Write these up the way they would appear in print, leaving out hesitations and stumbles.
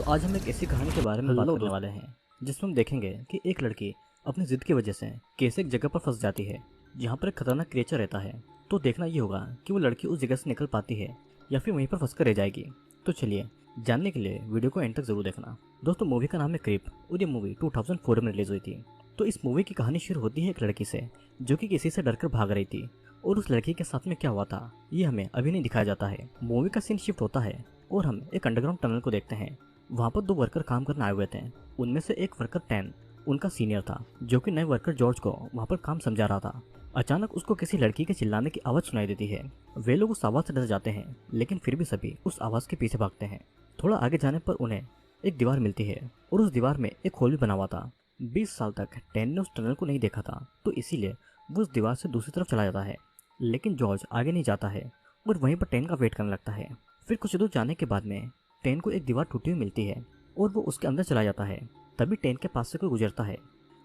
आज हम एक ऐसी कहानी के बारे में बात करने वाले हैं जिसमें हम देखेंगे कि एक लड़की अपनी जिद की वजह से कैसे एक जगह पर फंस जाती है जहाँ पर एक खतरनाक क्रिएचर रहता है। तो देखना ये होगा कि वो लड़की उस जगह से निकल पाती है या फिर वहीं पर फंस कर रह जाएगी। तो चलिए जानने के लिए वीडियो को एंड तक जरूर देखना। दोस्तों मूवी का नाम है क्रीप और ये मूवी 2004 में रिलीज हुई थी। तो इस मूवी की कहानी शुरू होती है एक लड़की से जो कि किसी से डरकर भाग रही थी और उस लड़की के साथ में क्या हुआ था ये हमें अभी नहीं दिखाया जाता है। मूवी का सीन शिफ्ट होता है और हम एक अंडरग्राउंड टनल को देखते हैं। वहाँ पर दो वर्कर काम करने आए हुए थे। उनमें से एक वर्कर टैन उनका सीनियर था जो कि नए वर्कर जॉर्ज को वहाँ पर काम समझा रहा था। अचानक उसको किसी लड़की के चिल्लाने की आवाज़ सुनाई देती है। वे लोग उस आवाज़ से डर जाते हैं लेकिन फिर भी सभी उस आवाज़ के पीछे भागते हैं। थोड़ा आगे जाने पर उन्हें एक दीवार मिलती है और उस दीवार में एक होल भी बना हुआ था। 20 साल तक टैन ने उस टनल को नहीं देखा था तो इसीलिए वो उस दीवार से दूसरी तरफ चला जाता है। लेकिन जॉर्ज आगे नहीं जाता है और वहीं पर टैन का वेट करने लगता है। फिर कुछ दूर जाने के बाद में टैन को एक दीवार टूटी हुई मिलती है और वो उसके अंदर चला जाता है। तभी टैन के पास से कोई गुजरता है।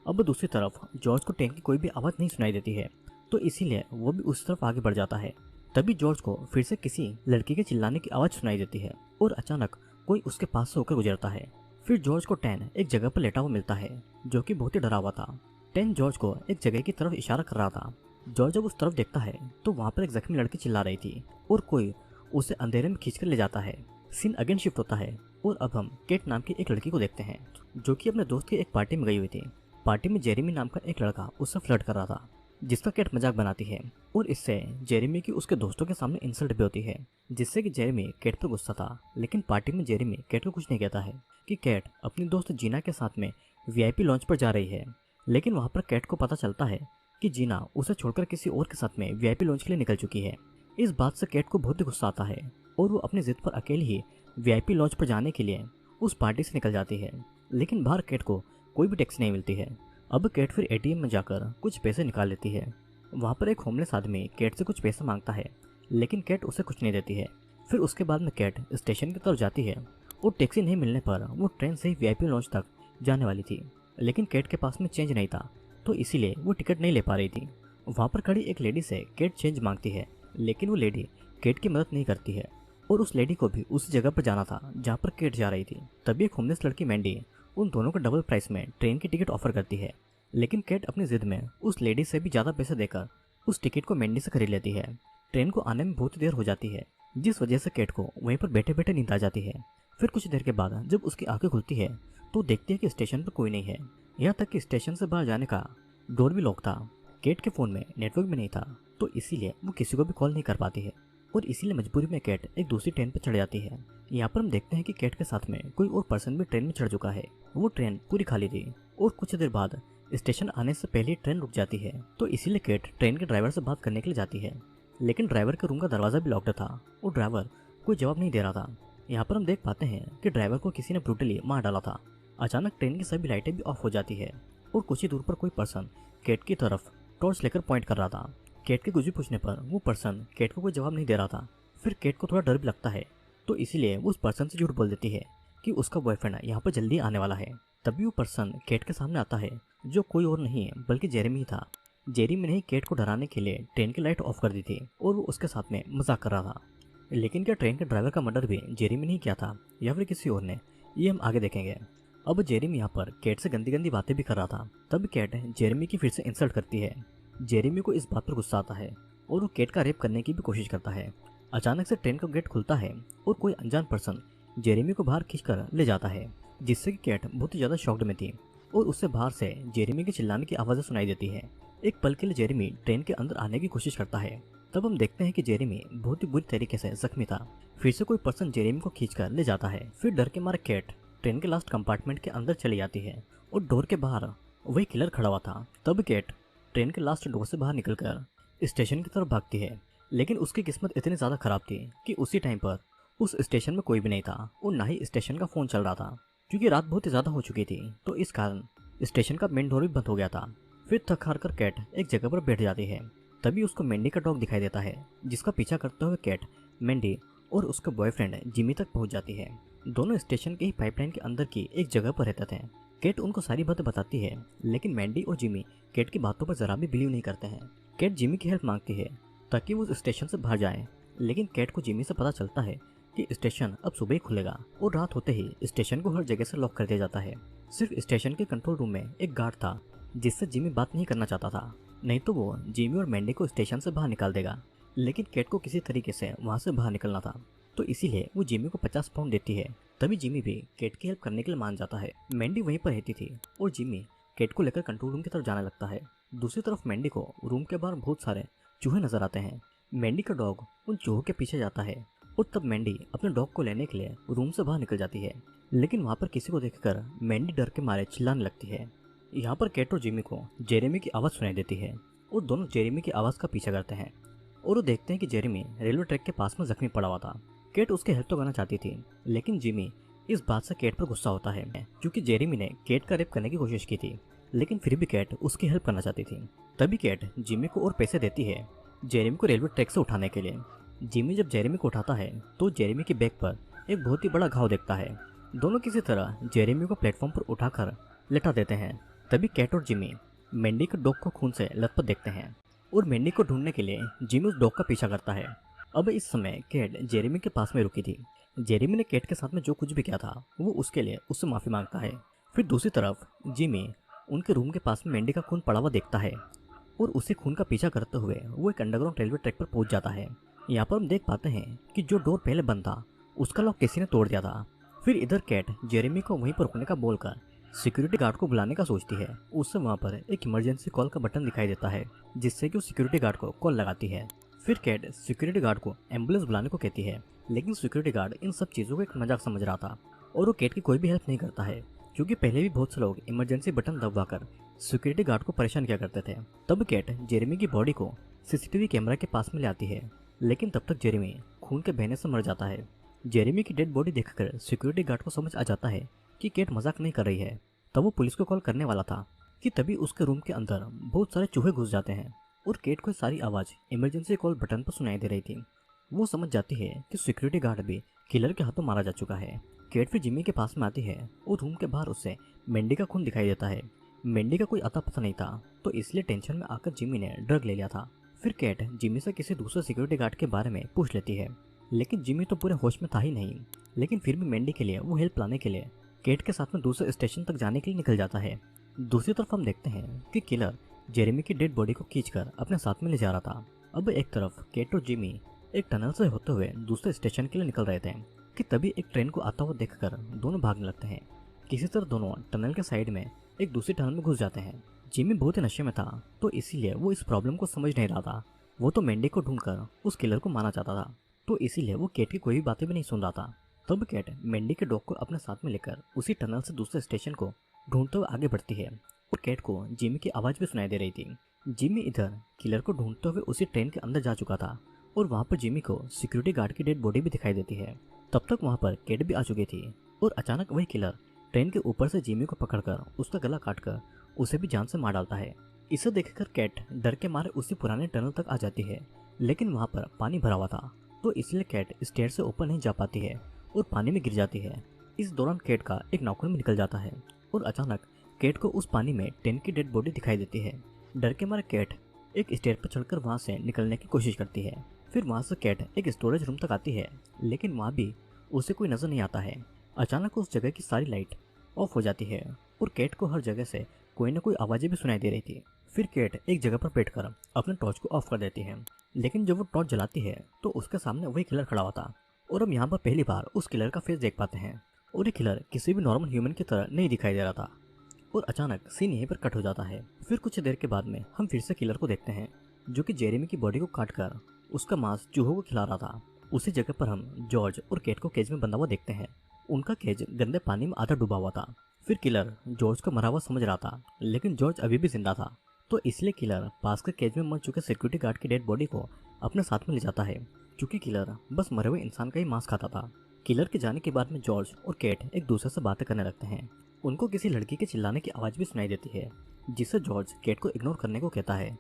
अब दूसरी तरफ जॉर्ज को टैन की कोई भी आवाज़ नहीं सुनाई देती है तो इसीलिए वो भी उस तरफ आगे बढ़ जाता है। तभी जॉर्ज को फिर से किसी लड़की के चिल्लाने की आवाज़ सुनाई देती है और अचानक कोई उसके पास से होकर गुजरता है। फिर जॉर्ज को टैन एक जगह पर लेटा हुआ मिलता है जो कि बहुत ही डरा हुआ था। टैन जॉर्ज को एक जगह की तरफ इशारा कर रहा था। जॉर्ज जब उस तरफ देखता है तो वहाँ पर एक जख्मी लड़की चिल्ला रही थी और कोई उसे अंधेरे में खींचकर ले जाता है। सीन अगेन शिफ्ट होता है और अब हम केट नाम की एक लड़की को देखते हैं जो कि अपने दोस्त की एक पार्टी में गई हुई थी। पार्टी में जेरेमी नाम का एक लड़का उससे फ्लर्ट कर रहा था जिसका केट मजाक बनाती है और इससे जेरेमी की उसके दोस्तों के सामने इंसल्ट भी होती है जिससे कि जेरेमी केट पर गुस्सा था। लेकिन पार्टी में जेरेमी केट को कुछ नहीं कहता है कि केट अपनी दोस्त जीना के साथ में वीआईपी लॉन्च पर जा रही है। लेकिन वहाँ पर केट को पता चलता है कि जीना उसे छोड़कर किसी और के साथ में वीआईपी लॉन्च के लिए निकल चुकी है। इस बात से केट को बहुत ही गुस्सा आता है और वो अपनी जिद पर अकेले ही वीआईपी लॉन्च पर जाने के लिए उस पार्टी से निकल जाती है। लेकिन बाहर केट को कोई भी टैक्सी नहीं मिलती है। अब केट फिर एटीएम में जाकर कुछ पैसे निकाल लेती है। वहाँ पर एक होमलेस आदमी केट से कुछ पैसा मांगता है लेकिन केट उसे कुछ नहीं देती है। फिर उसके बाद में केट स्टेशन की तरफ जाती है और टैक्सी नहीं मिलने पर वो ट्रेन से ही वीआईपी लॉन्च तक जाने वाली थी। लेकिन केट के पास में चेंज नहीं था तो इसीलिए वो टिकट नहीं ले पा रही थी। वहाँ पर खड़ी एक लेडी से केट चेंज मांगती है लेकिन वो लेडी केट की मदद नहीं करती है और उस लेडी को भी उसी जगह पर जाना था जहाँ पर केट जा रही थी। तभी एक होमलेस लड़की मैंडी उन दोनों को डबल प्राइस में ट्रेन की टिकट ऑफर करती है। लेकिन केट अपनी जिद में उस लेडी से भी ज़्यादा पैसे देकर उस टिकट को मैंडी से खरीद लेती है। ट्रेन को आने में बहुत देर हो जाती है जिस वजह से केट को वहीं पर बैठे बैठे नींद आ जाती है। फिर कुछ देर के बाद जब उसकी आंखें खुलती है तो देखती है कि स्टेशन पर कोई नहीं है। यहाँ तक कि स्टेशन से बाहर जाने का डोर भी लॉक था। केट के फ़ोन में नेटवर्क भी नहीं था तो इसीलिए वो किसी को भी कॉल नहीं कर पाती है और इसीलिए मजबूरी में केट एक दूसरी ट्रेन पर चढ़ जाती है। यहाँ पर हम देखते हैं कि केट के साथ में कोई और पर्सन भी ट्रेन में चढ़ चुका है। वो ट्रेन पूरी खाली थी और कुछ देर बाद स्टेशन आने से पहले ट्रेन रुक जाती है तो इसीलिए केट ट्रेन के ड्राइवर से बात करने के लिए जाती है। लेकिन ड्राइवर के रूम का दरवाजा भी लॉक्ड था और ड्राइवर कोई जवाब नहीं दे रहा था। यहाँ पर हम देख पाते हैं कि ड्राइवर को किसी ने ब्रूटली मार डाला था। अचानक ट्रेन की सभी लाइटें भी ऑफ हो जाती है और कुछ ही दूर पर कोई पर्सन केट की तरफ टॉर्च लेकर पॉइंट कर रहा था। केट के कुछ भी पूछने पर वो पर्सन केट को कोई जवाब नहीं दे रहा था। फिर केट को थोड़ा डर भी लगता है तो इसीलिए वो उस पर्सन से झूठ बोल देती है कि उसका बॉयफ्रेंड यहाँ पर जल्दी आने वाला है। तभी वो पर्सन केट के सामने आता है जो कोई और नहीं है बल्कि जेरेमी था। जेरेमी ने केट को डराने के लिए ट्रेन की लाइट ऑफ कर दी थी और वो उसके साथ में मजाक कर रहा था। लेकिन क्या ट्रेन के ड्राइवर का मर्डर भी जेरेमी ने ही किया था या फिर किसी और ने, ये हम आगे देखेंगे। अब जेरेमी यहाँ पर केट से गंदी गंदी बातें भी कर रहा था। तब केट जेरेमी की फिर से इंसल्ट करती है। जेरेमी को इस बात पर गुस्सा आता है और वो केट का रेप करने की भी कोशिश करता है। अचानक से ट्रेन का गेट खुलता है और कोई अनजान पर्सन जेरेमी को बाहर खींचकर ले जाता है जिससे कि केट बहुत ही ज़्यादा शॉक्ड में थी और उससे बाहर से जेरेमी के चिल्लाने की आवाज़ें सुनाई देती है। एक पल के लिए जेरेमी ट्रेन के अंदर आने की कोशिश करता है। तब हम देखते हैं कि जेरेमी बहुत ही बुरी तरीके से जख्मी था। फिर से कोई पर्सन जेरेमी को खींचकर ले जाता है। फिर डर के मारे केट ट्रेन के लास्ट कंपार्टमेंट के अंदर चली जाती है और डोर के बाहर वही किलर खड़ा हुआ था। तब केट ट्रेन के लास्ट डोर से बाहर निकलकर स्टेशन की तरफ भागती है। लेकिन उसकी किस्मत इतनी ज़्यादा खराब थी कि उसी टाइम पर उस स्टेशन में कोई भी नहीं था और ना ही स्टेशन का फ़ोन चल रहा था क्योंकि रात बहुत ही ज़्यादा हो चुकी थी तो इस कारण स्टेशन का मेन डोर भी बंद हो गया था। फिर थक हार कर केट एक जगह पर बैठ जाती है। तभी उसको मैंडी का डॉग दिखाई देता है जिसका पीछा करते हुए केट मैंडी और उसका बॉयफ्रेंड जिमी तक पहुंच जाती है। दोनों स्टेशन के ही पाइपलाइन के अंदर की एक जगह पर रहते थे। केट उनको सारी बातें बताती है लेकिन मैंडी और जिमी केट की बातों पर जरा भी बिलीव नहीं करते हैं। केट जिमी की हेल्प मांगती है ताकि वो उस स्टेशन से बाहर जाए लेकिन केट को जिमी से पता चलता है कि स्टेशन अब सुबह ही खुलेगा और रात होते ही स्टेशन को हर जगह से लॉक कर दिया जाता है। सिर्फ स्टेशन के कंट्रोल रूम में एक गार्ड था जिससे जिमी बात नहीं करना चाहता था, नहीं तो वो जिमी और मैंडी को स्टेशन से बाहर निकाल देगा। लेकिन केट को किसी तरीके से वहां से बाहर निकलना था, तो इसीलिए वो जिमी को 50 पाउंड देती है। तभी जिमी भी केट की हेल्प करने के लिए मान जाता है। मैंडी वहीं पर रहती थी और जिमी केट को लेकर कंट्रोल रूम की तरफ जाने लगता है। दूसरी तरफ मैंडी को रूम के बाहर बहुत सारे चूहे नजर आते हैं। मैंडी का डॉग उन चूहों के पीछे जाता है और तब मैंडी अपने डॉग को लेने के लिए रूम से बाहर निकल जाती है। लेकिन वहाँ पर किसी को देखकर मैंडी डर के मारे चिल्लाने लगती है। यहाँ पर केट और जिमी को जेरेमी की आवाज़ सुनाई देती है और दोनों जेरेमी की आवाज़ का पीछा करते हैं और वो देखते हैं कि जेरेमी रेलवे ट्रैक के पास में जख्मी पड़ा हुआ था। केट उसकी हेल्प तो करना चाहती थी, लेकिन जिमी इस बात से केट पर गुस्सा होता है क्योंकि जेरेमी ने केट का रेप करने की कोशिश की थी, लेकिन फिर भी केट उसकी हेल्प करना चाहती थी। तभी केट जिमी को और पैसे देती है जेरेमी को रेलवे ट्रैक से उठाने के लिए। जिमी जब जेरेमी को उठाता है तो जेरेमी के बैग पर एक बहुत ही बड़ा घाव देखता है। दोनों किसी तरह जेरेमी को प्लेटफॉर्म पर उठाकर लेटा देते हैं। तभी केट और जिमी मैंडी के डॉग को खून से लथपथ देखते हैं और मैंडी को ढूंढने के लिए जिमी उस डॉग का पीछा करता है। अब इस समय केट जेरेमी के पास में रुकी थी। जेरेमी ने केट के साथ में जो कुछ भी किया था वो उसके लिए उससे माफी मांगता है। फिर दूसरी तरफ जिमी उनके रूम के पास में मैंडी का खून पड़ा हुआ देखता है और उसी खून का पीछा करते हुए वो एक अंडरग्राउंड रेलवे ट्रैक पर पहुंच जाता है। यहाँ पर हम देख पाते हैं कि जो डोर पहले बंद था उसका लॉक किसी ने तोड़ दिया था। फिर इधर केट जेरेमी को वहीं पर रुकने का बोलकर सिक्योरिटी गार्ड को बुलाने का सोचती है। उससे वहाँ पर एक इमरजेंसी कॉल का बटन दिखाई देता है जिससे कि वो सिक्योरिटी गार्ड को कॉल लगाती है। फिर केट सिक्योरिटी गार्ड को एम्बुलेंस बुलाने को कहती है, लेकिन सिक्योरिटी गार्ड इन सब चीज़ों को एक मजाक समझ रहा था और वो केट की कोई भी हेल्प नहीं करता है क्योंकि पहले भी बहुत से लोग इमरजेंसी बटन दबाकर सिक्योरिटी गार्ड को परेशान किया करते थे। तब केट जेरेमी की बॉडी को सीसीटीवी कैमरा के पास में ले आती है, लेकिन तब तक जेरेमी खून के बहने से मर जाता है। जेरेमी की डेड बॉडी देखकर सिक्योरिटी गार्ड को समझ आ जाता है कि केट मजाक नहीं कर रही है। तब वो पुलिस को कॉल करने वाला था कि तभी उसके रूम के अंदर बहुत सारे चूहे घुस जाते हैं और केट को सारी आवाज़ इमरजेंसी कॉल बटन पर सुनाई दे रही थी। वो समझ जाती है कि सिक्योरिटी गार्ड भी किलर के हाथों मारा जा चुका है। केट फिर जिमी के पास में आती है और रूम के बाहर उससे मैंडी का खून दिखाई देता है। मैंडी का कोई अता पता नहीं था, तो इसलिए टेंशन में आकर जिमी ने ड्रग ले लिया था। फिर केट जिमी से किसी दूसरे सिक्योरिटी गार्ड के बारे में पूछ लेती है, लेकिन जिमी तो पूरे होश में था ही नहीं। लेकिन फिर भी मैंडी के लिए वो हेल्प लाने के लिए केट के साथ में दूसरे स्टेशन तक जाने के लिए निकल जाता है। दूसरी तरफ हम देखते हैं कि किलर जेरेमी की डेड बॉडी को खींचकर अपने साथ में ले जा रहा था। अब एक तरफ केट और जिमी एक टनल से होते हुए दूसरे स्टेशन के लिए निकल रहे थे कि तभी एक ट्रेन को आता हुआ देखकर दोनों भागने लगते हैं। किसी तरह दोनों टनल के साइड में एक दूसरी टनल में घुस जाते हैं। जिमी बहुत ही नशे में था, तो इसीलिए वो इस प्रॉब्लम को समझ नहीं रहा था। वो तो मैंडी को ढूंढकर उस किलर को मारना चाहता था, तो इसीलिए वो केट की कोई भी बातें भी नहीं सुन रहा था। तब केट मैंडी के डॉग को अपने साथ में लेकर उसी टनल से दूसरे स्टेशन को ढूंढते हुए आगे बढ़ती है और केट को जिमी की आवाज़ भी सुनाई दे रही थी। जिमी इधर किलर को ढूंढते हुए उसी ट्रेन के अंदर जा चुका था और वहाँ पर जिमी को सिक्योरिटी गार्ड की डेड बॉडी भी दिखाई देती है। तब तक वहाँ पर केट भी आ चुकी थी और अचानक वही किलर ट्रेन के ऊपर से जिमी को पकड़कर उसका गला काटकर उसे भी जान से मार डालता है। इसे देखकर केट डर के मारे उसी पुराने टनल तक आ जाती है, लेकिन वहाँ पर पानी भरा हुआ था, तो इसलिए केट स्टेयर से ऊपर नहीं जा पाती है और पानी में गिर जाती है। इस दौरान केट का एक नाखून भी निकल जाता है और अचानक केट को उस पानी में ट्रेन की डेड बॉडी दिखाई देती है। डर के मारे केट एक स्टेयर पर चढ़कर वहाँ से निकलने की कोशिश करती है। फिर वहाँ से केट एक स्टोरेज रूम तक आती है, लेकिन वहाँ भी उसे कोई नजर नहीं आता है। अचानक उस जगह की सारी लाइट ऑफ हो जाती है और केट को हर जगह से कोई ना कोई आवाज़ें भी सुनाई दे रही थी। फिर केट एक जगह पर बैठकर अपने टॉर्च को ऑफ कर देती है, लेकिन जब वो टॉर्च जलाती है तो उसके सामने वही किलर खड़ा हुआ था और हम यहाँ पर पहली बार उस किलर का फेस देख पाते हैं और ये किलर किसी भी नॉर्मल ह्यूमन की तरह नहीं दिखाई दे रहा था। और अचानक सीन यहीं पर कट हो जाता है। फिर कुछ देर के बाद में हम फिर से किलर को देखते हैं जो कि जेरेमी की बॉडी को काटकर उसका मांस चूहों को खिला रहा था। उसी जगह पर हम जॉर्ज और केट को केज में बंधा हुआ देखते हैं। उनका केज गंदे पानी में आधा डूबा हुआ था। फिर किलर जॉर्ज को मरा हुआ समझ रहा था, लेकिन जॉर्ज अभी भी जिंदा था, तो इसलिए किलर पास के केज में मर चुके सिक्योरिटी गार्ड की डेड बॉडी को अपने साथ में ले जाता है, क्योंकि किलर बस मरे हुए इंसान का ही मांस खाता था। किलर के जाने के बाद में जॉर्ज और केट एक दूसरे से बातें करने लगते हैं। उनको किसी लड़की के चिल्लाने की आवाज़ भी सुनाई देती है, जिससे जॉर्ज केट को इग्नोर करने को कहता है,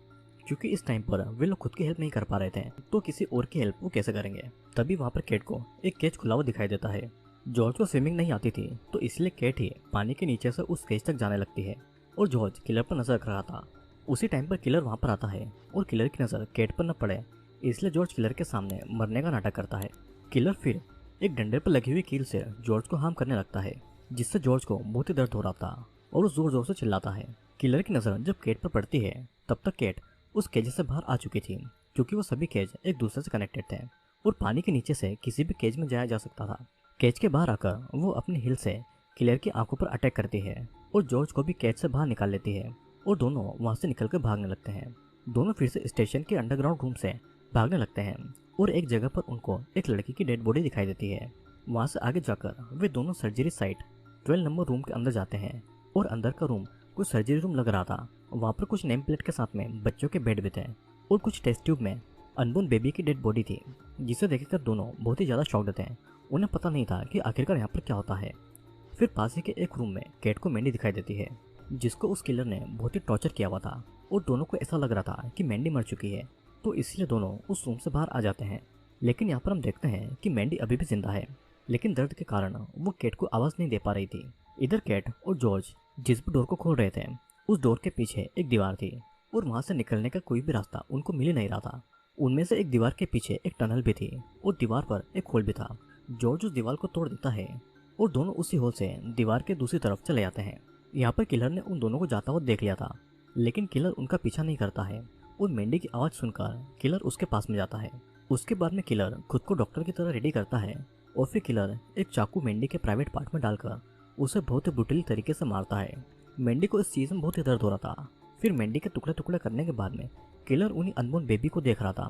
क्योंकि इस टाइम पर वे लोग खुद की हेल्प नहीं कर पा रहे थे, तो किसी और की हेल्प वो कैसे करेंगे। तभी वहाँ पर केट को एक केज खुला हुआ दिखाई देता है। जॉर्ज को स्विमिंग नहीं आती थी, तो इसलिए केट ही पानी के नीचे से उस केज तक जाने लगती है और जॉर्ज किलर पर नजर रख रहा था। उसी टाइम पर किलर वहाँ पर आता है और किलर की नज़र केट पर न पड़े, इसलिए जॉर्ज किलर के सामने मरने का नाटक करता है। किलर फिर एक डंडे पर लगी हुई कील से जॉर्ज को हार्म करने लगता है, जिससे जॉर्ज को बहुत ही दर्द हो रहा था और वो जोर जोर से चिल्लाता है। किलर की नज़र जब केट पर पड़ती है तब तक केट उस केज से बाहर आ चुकी थी, क्योंकि वो सभी केज एक दूसरे से कनेक्टेड थे और पानी के नीचे से किसी भी केज में जाया जा सकता था। केज के बाहर आकर वो अपनी हिल से किलर की आंखों पर अटैक करती है और जॉर्ज को भी केज से बाहर निकाल लेती है और दोनों वहां से निकलकर भागने लगते हैं। दोनों फिर से स्टेशन के अंडरग्राउंड रूम से भागने लगते हैं और एक जगह पर उनको एक लड़की की डेड बॉडी दिखाई देती है। वहां से आगे जाकर वे दोनों सर्जरी साइट 12 नंबर रूम के अंदर जाते हैं और अंदर का रूम कुछ सर्जरी रूम लग रहा था। वहाँ पर कुछ नेम प्लेट के साथ में बच्चों के बेड भी थे और कुछ टेस्ट ट्यूब में अनबोर्न बेबी की डेड बॉडी थी, जिसे देखकर दोनों बहुत ही ज़्यादा शॉक्ड थे। उन्हें पता नहीं था कि आखिरकार यहाँ पर क्या होता है। फिर पास ही के एक रूम में केट को मैंडी दिखाई देती है, जिसको उस किलर ने बहुत ही टॉर्चर किया हुआ था और दोनों को ऐसा लग रहा था कि मैंडी मर चुकी है, तो इसलिए दोनों उस रूम से बाहर आ जाते हैं। लेकिन यहाँ पर हम देखते हैं कि मैंडी अभी भी जिंदा है, लेकिन दर्द के कारण वो केट को आवाज़ नहीं दे पा रही थी। इधर केट और जॉर्ज जिस भी डोर को खोल रहे थे उस डोर के पीछे एक दीवार थी और वहां से निकलने का कोई भी रास्ता उनको मिल नहीं रहा था। उनमें से एक दीवार के पीछे एक टनल भी थी और दीवार पर एक होल भी था। जॉर्ज उस दीवार को तोड़ देता है और दोनों उसी होल से दीवार के दूसरी तरफ चले जाते हैं। यहाँ पर किलर ने उन दोनों को जाता हुआ देख लिया था, लेकिन किलर उनका पीछा नहीं करता है और मैंडी की आवाज़ सुनकर किलर उसके पास में जाता है। उसके बाद में किलर खुद को डॉक्टर की तरह रेडी करता है और फिर किलर एक चाकू मैंडी के प्राइवेट पार्ट में डालकर उसे बहुत ही ब्रूटली तरीके से मारता है। मैंडी को इस चीज़ में बहुत ही दर्द हो रहा था। फिर मैंडी के टुकड़े टुकड़े करने के बाद में किलर उन्हीं अनबोर्न बेबी को देख रहा था।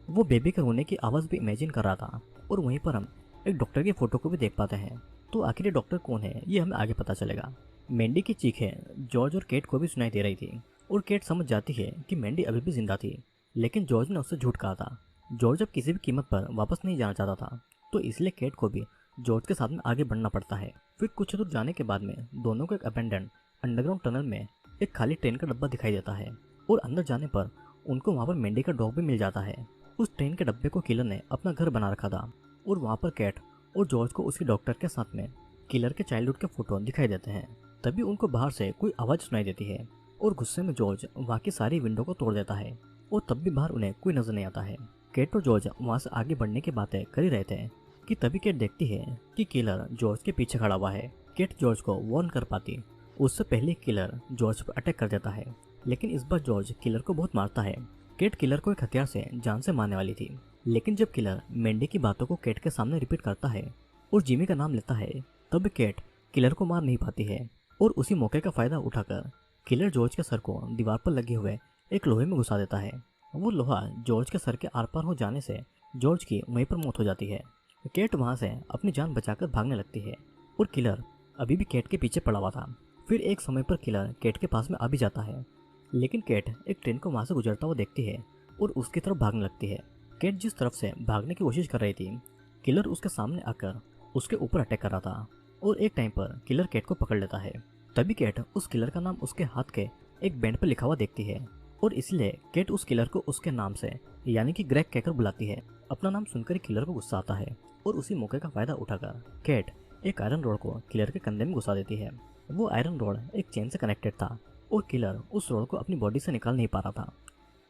वो बेबी के रोने की आवाज़ भी इमेजिन कर रहा था और वहीं पर हम एक डॉक्टर की फ़ोटो को भी देख पाते हैं। तो आखिर ये डॉक्टर कौन है ये हमें आगे पता चलेगा। मैंडी की चीखें जॉर्ज और केट को भी सुनाई दे रही थी और केट समझ जाती है कि मैंडी अभी भी जिंदा थी, लेकिन जॉर्ज ने उससे झूठ कहा था। जॉर्ज अब किसी भी कीमत पर वापस नहीं जाना चाहता था, तो इसलिए केट को भी जॉर्ज के साथ में आगे बढ़ना पड़ता है। फिर कुछ दूर जाने के बाद में दोनों को एक अबेंडन अंडरग्राउंड टनल में एक खाली ट्रेन का डब्बा दिखाई देता है और अंदर जाने पर उनको वहाँ पर मैंडी का डॉग भी मिल जाता है। उस ट्रेन के डब्बे को किलर ने अपना घर बना रखा था और वहाँ पर कैट और जॉर्ज को उसकी डॉक्टर के साथ में किलर के चाइल्डहुड के फोटो दिखाई देते हैं। तभी उनको बाहर से कोई आवाज़ सुनाई देती है और गुस्से में जॉर्ज वहाँ की सारी विंडो को तोड़ देता है और तब भी बाहर उन्हें कोई नजर नहीं आता है। केट और जॉर्ज वहाँ से आगे बढ़ने की बातें कर ही रहे थे कि तभी केट देखती है कि किलर जॉर्ज के पीछे खड़ा हुआ है। केट जॉर्ज को वार्न कर पाती उससे पहले किलर जॉर्ज पर अटैक कर देता है, लेकिन इस बार जॉर्ज किलर को बहुत मारता है। केट किलर को एक हथियार से जान से मारने वाली थी, लेकिन जब किलर मैंडी की बातों को केट के सामने रिपीट करता है और जिमी का नाम लेता है तब केट किलर को मार नहीं पाती है और उसी मौके का फायदा उठाकर किलर जॉर्ज के सर को दीवार पर लगे हुए एक लोहे में घुसा देता है। वो लोहा जॉर्ज के सर के आर पार हो जाने से जॉर्ज की वहीं पर मौत हो जाती है। केट वहां से अपनी जान बचाकर भागने लगती है और किलर अभी भी केट के पीछे पड़ा हुआ था। फिर एक समय पर किलर केट के पास में आ भी जाता है, लेकिन केट एक ट्रेन को वहां से गुजरता हुआ देखती है और उसकी तरफ भागने लगती है। केट जिस तरफ से भागने की कोशिश कर रही थी, किलर उसके सामने आकर उसके ऊपर अटैक कर रहा था और एक टाइम पर किलर केट को पकड़ लेता है। तभी केट उस किलर का नाम उसके हाथ के एक बैंड पर लिखा हुआ देखती है और इसलिए केट उस किलर को उसके नाम से यानी कि ग्रेग कहकर बुलाती है। अपना नाम सुनकर ही किलर को गुस्सा आता है और उसी मौके का फायदा उठाकर केट एक आयरन रोड को किलर के कंधे में घुसा देती है। वो आयरन रोड एक चेन से कनेक्टेड था और किलर उस रोड को अपनी बॉडी से निकाल नहीं पा रहा था।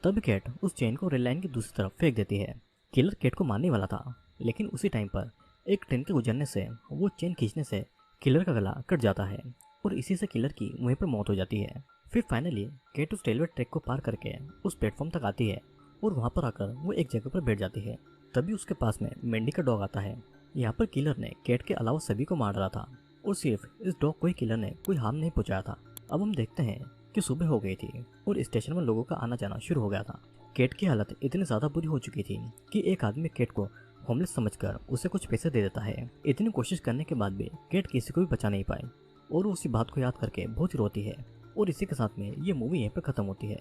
तब केट उस चेन को रेल लाइन की दूसरी तरफ फेंक देती है। किलर केट को मारने वाला था, लेकिन उसी टाइम पर एक ट्रेन के गुजरने से वो चेन खींचने से किलर का गला कट जाता है और इसी से किलर की वहीं पर मौत हो जाती है। फिर फाइनली केट उस रेलवे ट्रैक को पार करके उस प्लेटफॉर्म तक आती है और वहाँ पर आकर वो एक जगह पर बैठ जाती है। तभी उसके पास में मैंडी का डॉग आता है। यहाँ पर किलर ने केट के अलावा सभी को मार डाला था और सिर्फ इस डॉग को ही किलर ने कोई हार्म नहीं पहुंचाया था। अब हम देखते हैं कि सुबह हो गई थी और स्टेशन में लोगों का आना जाना शुरू हो गया था। केट की हालत इतनी ज़्यादा बुरी हो चुकी थी कि एक आदमी केट को होमलेस समझकर उसे कुछ पैसे दे देता है। इतनी कोशिश करने के बाद भी केट किसी को भी बचा नहीं पाई और उसी बात को याद करके बहुत ही रोती है और इसी के साथ में ये मूवी यहीं पर ख़त्म होती है।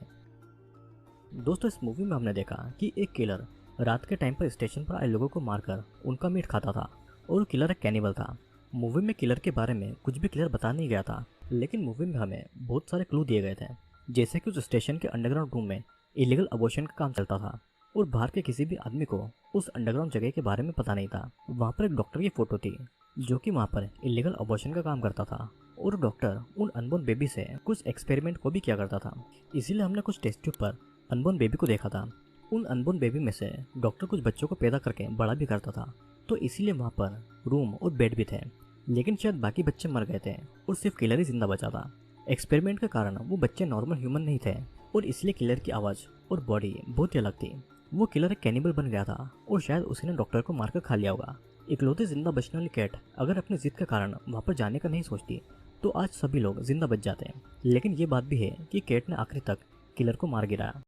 दोस्तों, इस मूवी में हमने देखा कि एक किलर रात के टाइम पर स्टेशन पर आए लोगों को मारकर उनका मीट खाता था और किलर एक कैनिबल था। मूवी में किलर के बारे में कुछ भी क्लियर बता नहीं गया था, लेकिन मूवी में हमें बहुत सारे क्लू दिए गए थे, जैसे कि उस स्टेशन के अंडरग्राउंड रूम में इलीगल अबॉर्शन का काम चलता था और बाहर के किसी भी आदमी को उस अंडरग्राउंड जगह के बारे में पता नहीं था। वहाँ पर एक डॉक्टर की फोटो थी जो कि वहाँ पर इलीगल अबॉर्शन का काम करता था और डॉक्टर उन अनबोर्न बेबी से कुछ एक्सपेरिमेंट को भी किया करता था। इसीलिए हमने कुछ टेस्ट ट्यूब पर अनबोर्न बेबी को देखा था। उन अनबोर्न बेबी में से डॉक्टर कुछ बच्चों को पैदा करके बड़ा भी करता था तो इसीलिए वहाँ पर रूम और बेड भी थे। लेकिन शायद बाकी बच्चे मर गए थे और सिर्फ किलर ही जिंदा बचा था। एक्सपेरिमेंट के कारण वो बच्चे नॉर्मल ह्यूमन नहीं थे और इसलिए किलर की आवाज़ और बॉडी बहुत ही अलग थी। वो किलर एक कैनिबल बन गया था और शायद उसने डॉक्टर को मारकर खा लिया होगा। इकलौती जिंदा बचने वाली कैट अगर अपनी जिद के कारण वहाँ पर जाने का नहीं सोचती तो आज सभी लोग जिंदा बच जाते हैं। लेकिन ये बात भी है कि कैट ने आखिरी तक किलर को मार गिराया।